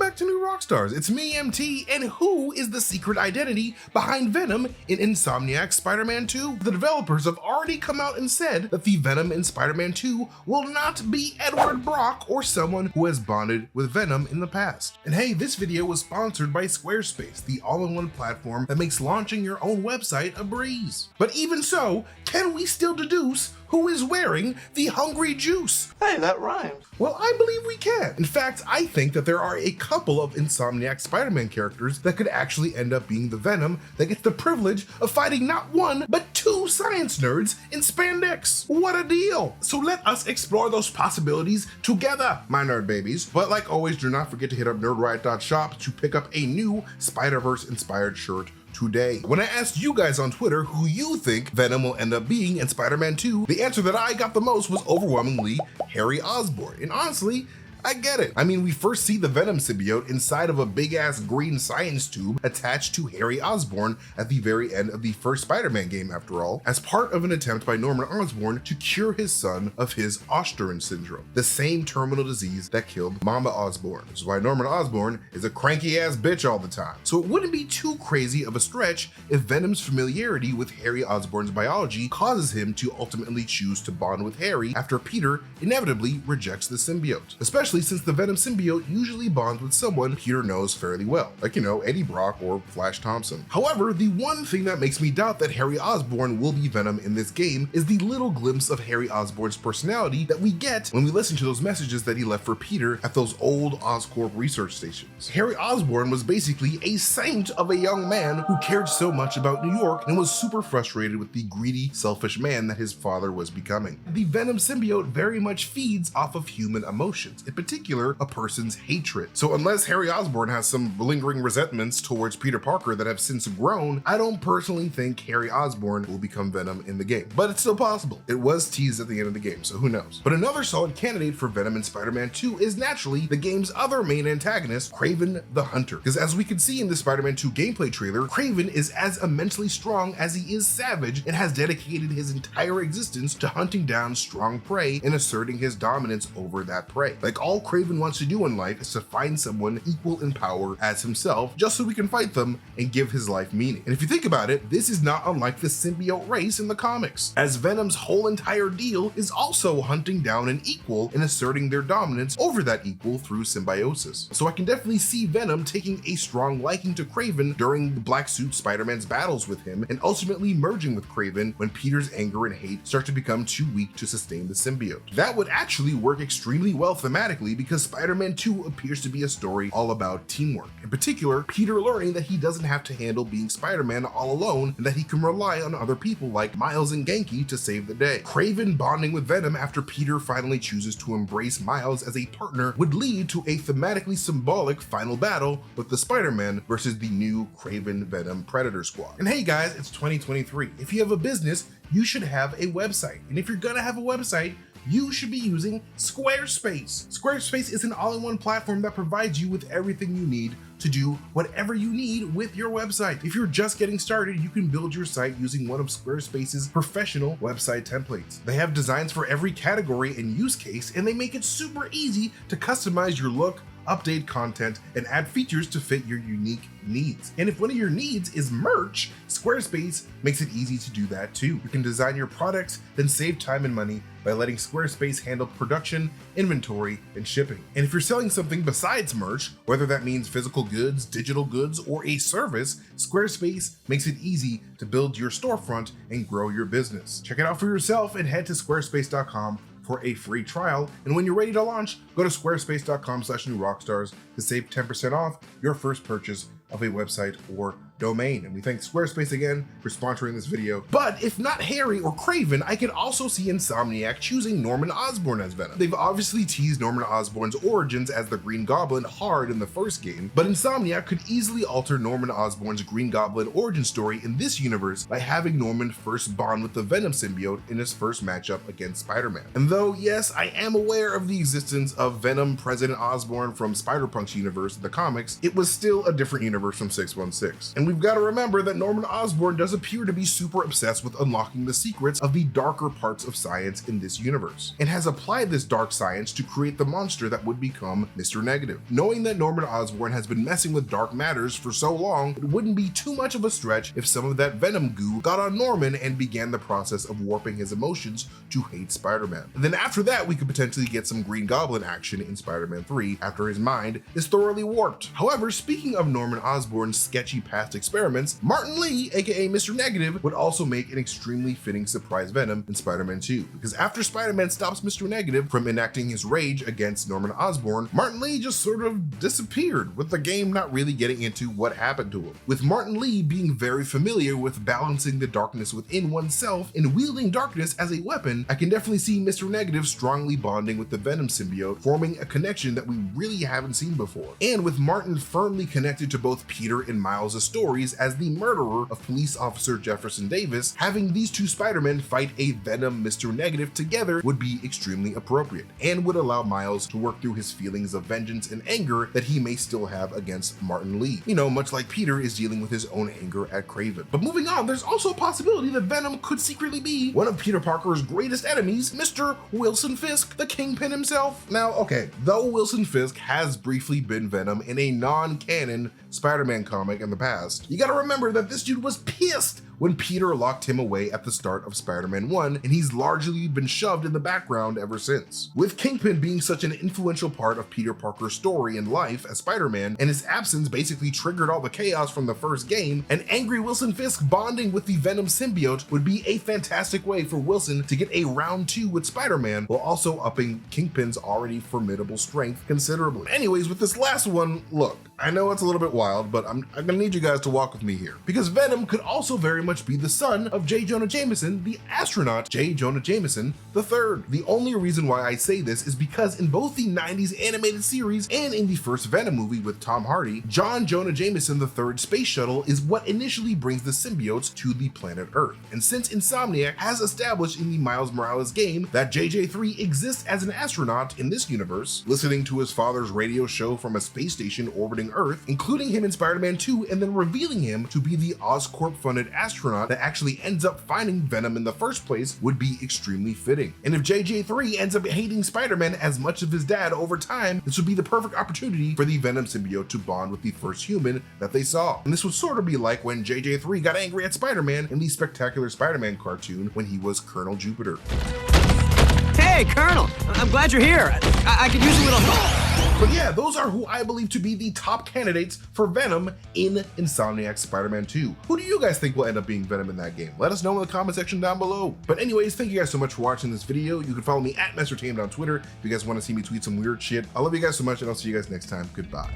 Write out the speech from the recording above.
back to New Rockstars. It's me, MT, and who is the secret identity behind Venom in Insomniac's Spider-Man 2? The developers have already come out and said that the Venom in Spider-Man 2 will not be Edward Brock or someone who has bonded with Venom in the past. And hey, this video was sponsored by Squarespace, the all-in-one platform that makes launching your own website a breeze. But even so, can we still deduce who is wearing the hungry juice? Hey, that rhymes. Well, I believe we can. In fact, I think that there are a couple of Insomniac Spider-Man characters that could actually end up being the Venom that gets the privilege of fighting not one, but two science nerds in spandex. What a deal. So let us explore those possibilities together, my nerd babies. But like always, do not forget to hit up nerdriot.shop to pick up a new Spider-Verse inspired shirt today. When I asked you guys on Twitter who you think Venom will end up being in Spider-Man 2, the answer that I got the most was overwhelmingly Harry Osborn. And honestly, I get it. I mean, we first see the Venom symbiote inside of a big ass green science tube attached to Harry Osborn at the very end of the first Spider-Man game, after all, as part of an attempt by Norman Osborn to cure his son of his Auskelis syndrome, the same terminal disease that killed Mama Osborn, which is why Norman Osborn is a cranky ass bitch all the time. So it wouldn't be too crazy of a stretch if Venom's familiarity with Harry Osborn's biology causes him to ultimately choose to bond with Harry after Peter inevitably rejects the symbiote, especially since the Venom symbiote usually bonds with someone Peter knows fairly well, like, you know, Eddie Brock or Flash Thompson. However, the one thing that makes me doubt that Harry Osborn will be Venom in this game is the little glimpse of Harry Osborn's personality that we get when we listen to those messages that he left for Peter at those old Oscorp research stations. Harry Osborn was basically a saint of a young man who cared so much about New York and was super frustrated with the greedy, selfish man that his father was becoming. The Venom symbiote very much feeds off of human emotions, in particular a person's hatred. So unless Harry Osborn has some lingering resentments towards Peter Parker that have since grown, I don't personally think Harry Osborn will become Venom in the game, but it's still possible. It was teased at the end of the game, so who knows. But another solid candidate for Venom in Spider-Man 2 is naturally the game's other main antagonist, Kraven the Hunter. Because as we can see in the Spider-Man 2 gameplay trailer, Kraven is as immensely strong as he is savage and has dedicated his entire existence to hunting down strong prey and asserting his dominance over that prey. Like, all Kraven wants to do in life is to find someone equal in power as himself, just so he can fight them and give his life meaning. And if you think about it, this is not unlike the symbiote race in the comics, as Venom's whole entire deal is also hunting down an equal and asserting their dominance over that equal through symbiosis. So I can definitely see Venom taking a strong liking to Kraven during the Black Suit Spider-Man's battles with him, and ultimately merging with Kraven when Peter's anger and hate start to become too weak to sustain the symbiote. That would actually work extremely well thematically, because Spider-Man 2 appears to be a story all about teamwork. In particular, Peter learning that he doesn't have to handle being Spider-Man all alone and that he can rely on other people like Miles and Genki to save the day. Kraven bonding with Venom after Peter finally chooses to embrace Miles as a partner would lead to a thematically symbolic final battle with the Spider-Man versus the new Kraven Venom Predator Squad. And hey guys, it's 2023. If you have a business, you should have a website. And if you're gonna have a website, you should be using Squarespace. Squarespace is an all-in-one platform that provides you with everything you need to do whatever you need with your website. If you're just getting started, you can build your site using one of Squarespace's professional website templates. They have designs for every category and use case, and they make it super easy to customize your look, update content, and add features to fit your unique needs. And if one of your needs is merch, Squarespace makes it easy to do that too. You can design your products, then save time and money by letting Squarespace handle production, inventory, and shipping. And if you're selling something besides merch, whether that means physical goods, digital goods, or a service, Squarespace makes it easy to build your storefront and grow your business. Check it out for yourself and head to squarespace.com for a free trial. And when you're ready to launch, go to squarespace.com/newrockstars to save 10% off your first purchase of a website or domain. And we thank Squarespace again for sponsoring this video. But if not Harry or Kraven, I could also see Insomniac choosing Norman Osborn as Venom. They've obviously teased Norman Osborn's origins as the Green Goblin hard in the first game, but Insomniac could easily alter Norman Osborn's Green Goblin origin story in this universe by having Norman first bond with the Venom symbiote in his first matchup against Spider-Man. And though, yes, I am aware of the existence of Venom President Osborn from Spider-Punk's universe, the comics, it was still a different universe from 616. And And we've got to remember that Norman Osborn does appear to be super obsessed with unlocking the secrets of the darker parts of science in this universe, and has applied this dark science to create the monster that would become Mr. Negative. Knowing that Norman Osborn has been messing with dark matters for so long, it wouldn't be too much of a stretch if some of that Venom goo got on Norman and began the process of warping his emotions to hate Spider-Man. And then after that, we could potentially get some Green Goblin action in Spider-Man 3 after his mind is thoroughly warped. However, speaking of Norman Osborn's sketchy past experiments, Martin Lee, aka Mr. Negative, would also make an extremely fitting surprise Venom in Spider-Man 2, because after Spider-Man stops Mr. Negative from enacting his rage against Norman Osborn, Martin Lee just sort of disappeared, with the game not really getting into what happened to him. With Martin Lee being very familiar with balancing the darkness within oneself and wielding darkness as a weapon, I can definitely see Mr. Negative strongly bonding with the Venom symbiote, forming a connection that we really haven't seen before. And with Martin firmly connected to both Peter and Miles' stories as the murderer of police officer Jefferson Davis, having these two Spider-Men fight a Venom Mr. Negative together would be extremely appropriate, and would allow Miles to work through his feelings of vengeance and anger that he may still have against Martin Lee. You know, much like Peter is dealing with his own anger at Kraven. But moving on, there's also a possibility that Venom could secretly be one of Peter Parker's greatest enemies, Mr. Wilson Fisk, the Kingpin himself. Now, okay, though Wilson Fisk has briefly been Venom in a non-canon Spider-Man comic in the past, you gotta remember that this dude was pissed when Peter locked him away at the start of Spider-Man 1, and he's largely been shoved in the background ever since. With Kingpin being such an influential part of Peter Parker's story and life as Spider-Man, and his absence basically triggered all the chaos from the first game, an angry Wilson Fisk bonding with the Venom symbiote would be a fantastic way for Wilson to get a round 2 with Spider-Man, while also upping Kingpin's already formidable strength considerably. Anyways, with this last one, look, I know it's a little bit wild, but I'm gonna need you guys to walk with me here, because Venom could also very much be the son of J. Jonah Jameson, the astronaut J. Jonah Jameson III. The only reason why I say this is because in both the 90s animated series and in the first Venom movie with Tom Hardy, John Jonah Jameson III's space shuttle is what initially brings the symbiotes to the planet Earth. And since Insomniac has established in the Miles Morales game that JJ3 exists as an astronaut in this universe, listening to his father's radio show from a space station orbiting Earth, including him in Spider-Man 2, and then revealing him to be the Oscorp-funded astronaut that actually ends up finding Venom in the first place, would be extremely fitting. And if JJ3 ends up hating Spider-Man as much as his dad over time, this would be the perfect opportunity for the Venom symbiote to bond with the first human that they saw. And this would sort of be like when JJ3 got angry at Spider-Man in the Spectacular Spider-Man cartoon when he was Colonel Jupiter. Hey, Colonel! I'm glad you're here. I could use a little help. But yeah, those are who I believe to be the top candidates for Venom in Insomniac's Spider-Man 2. Who do you guys think will end up being Venom in that game? Let us know in the comment section down below. But anyways, thank you guys so much for watching this video. You can follow me at MasterTainment on Twitter if you guys want to see me tweet some weird shit. I love you guys so much, and I'll see you guys next time. Goodbye.